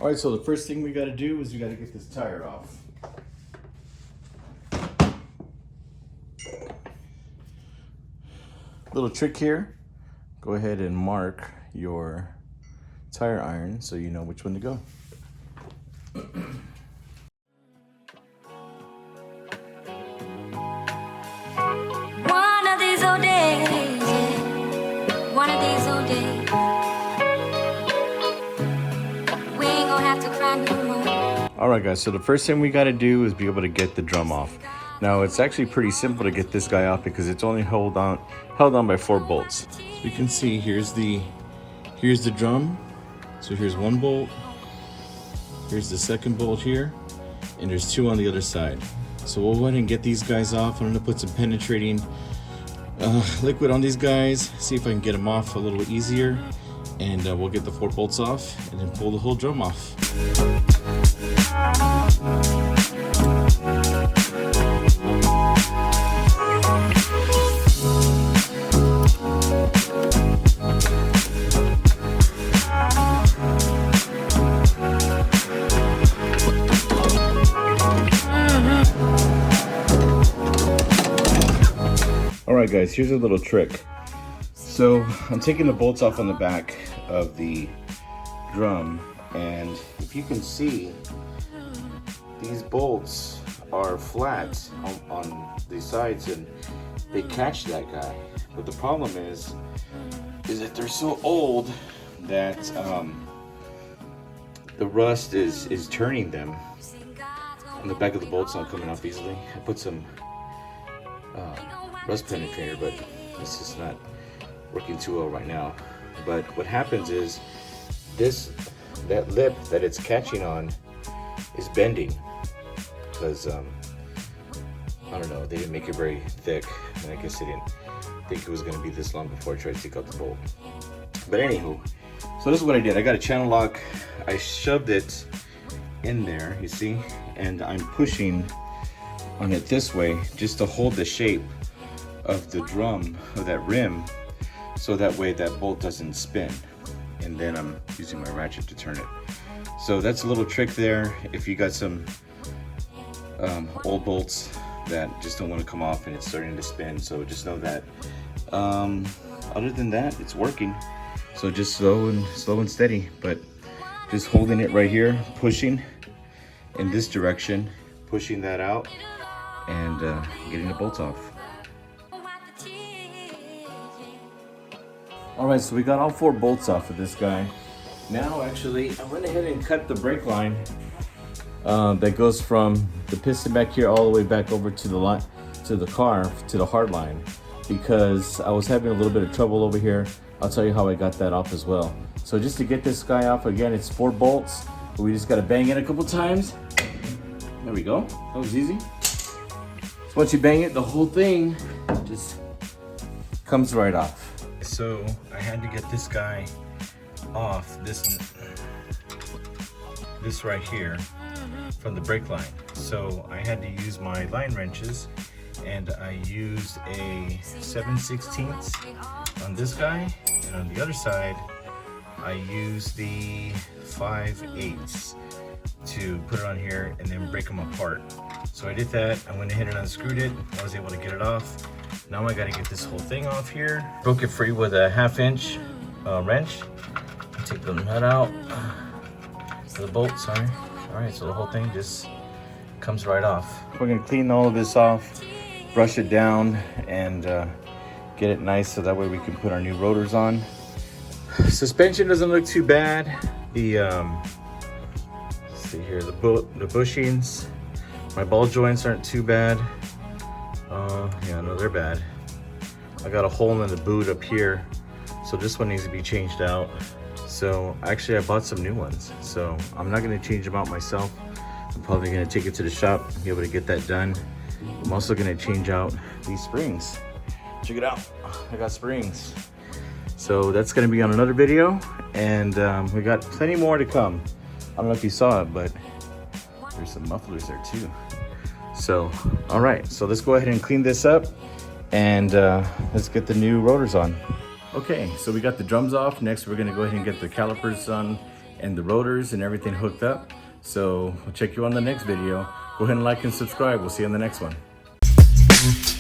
All right, so the first thing we got to do is we got to get this tire off. Little trick here, go ahead and mark your tire iron so you know which one to go. One of these old days, yeah. One of these old days, we ain't gonna have to cry no more. All right, guys, so the first thing we got to do is be able to get the drum off. Now, it's actually pretty simple to get this guy off because it's only held on by 4 bolts. So you can see here's the drum. So here's 1 bolt, here's the second bolt here, and there's 2 on the other side. So we'll go ahead and get these guys off. I'm gonna put some penetrating liquid on these guys, see if I can get them off a little easier, and we'll get the 4 bolts off and then pull the whole drum off. Alright guys, here's a little trick. So I'm taking the bolts off on the back of the drum, and if you can see, these bolts are flat on the sides and they catch that guy. But the problem is that they're so old that the rust is turning them. And the back of the bolt's not coming off easily. I put some rust penetrator, but it's just not working too well right now. But what happens is that lip that it's catching on is bending because I don't know, they didn't make it very thick, and I guess they didn't think it was going to be this long before I tried to take out the bolt. But anywho, so this is what I did. I got a channel lock, I shoved it in there, you see, and I'm pushing on it this way just to hold the shape of the drum, of that rim, so that way that bolt doesn't spin. And then I'm using my ratchet to turn it. So that's a little trick there if you got some old bolts that just don't want to come off and it's starting to spin. So just know that. Other than that, it's working. So just slow and steady, but just holding it right here, pushing in this direction, pushing that out, and getting the bolts off. All right, so we got all 4 bolts off of this guy. Now, actually, I went ahead and cut the brake line that goes from the piston back here all the way back over to the line, to the car, to the hard line, because I was having a little bit of trouble over here. I'll tell you how I got that off as well. So just to get this guy off, again, it's 4 bolts. We just gotta bang it a couple times. There we go, that was easy. So once you bang it, the whole thing just comes right off. So I had to get this guy off, this right here, from the brake line. So I had to use my line wrenches, and I used a 7/16 on this guy, and on the other side I used the 5/8 to put it on here and then break them apart. So I did that. I went ahead and unscrewed it. I was able to get it off. Now I gotta get this whole thing off here. Broke it free with a 1/2" wrench. Take the nut out, the bolt, sorry. All right, so the whole thing just comes right off. We're gonna clean all of this off, brush it down, and get it nice so that way we can put our new rotors on. Suspension doesn't look too bad. The let's see here, the bushings, my ball joints aren't too bad. Yeah, no, they're bad. I got a hole in the boot up here, so this one needs to be changed out. So actually I bought some new ones, so I'm not going to change them out myself. I'm probably going to take it to the shop and be able to get that done. I'm also going to change out these springs. Check it out, I got springs. So that's going to be on another video, and we got plenty more to come. I don't know if you saw it, but there's some mufflers there too. So, all right, so let's go ahead and clean this up, and let's get the new rotors on. Okay, so we got the drums off. Next, we're gonna go ahead and get the calipers on and the rotors and everything hooked up. So we'll check you on the next video. Go ahead and like and subscribe. We'll see you on the next one.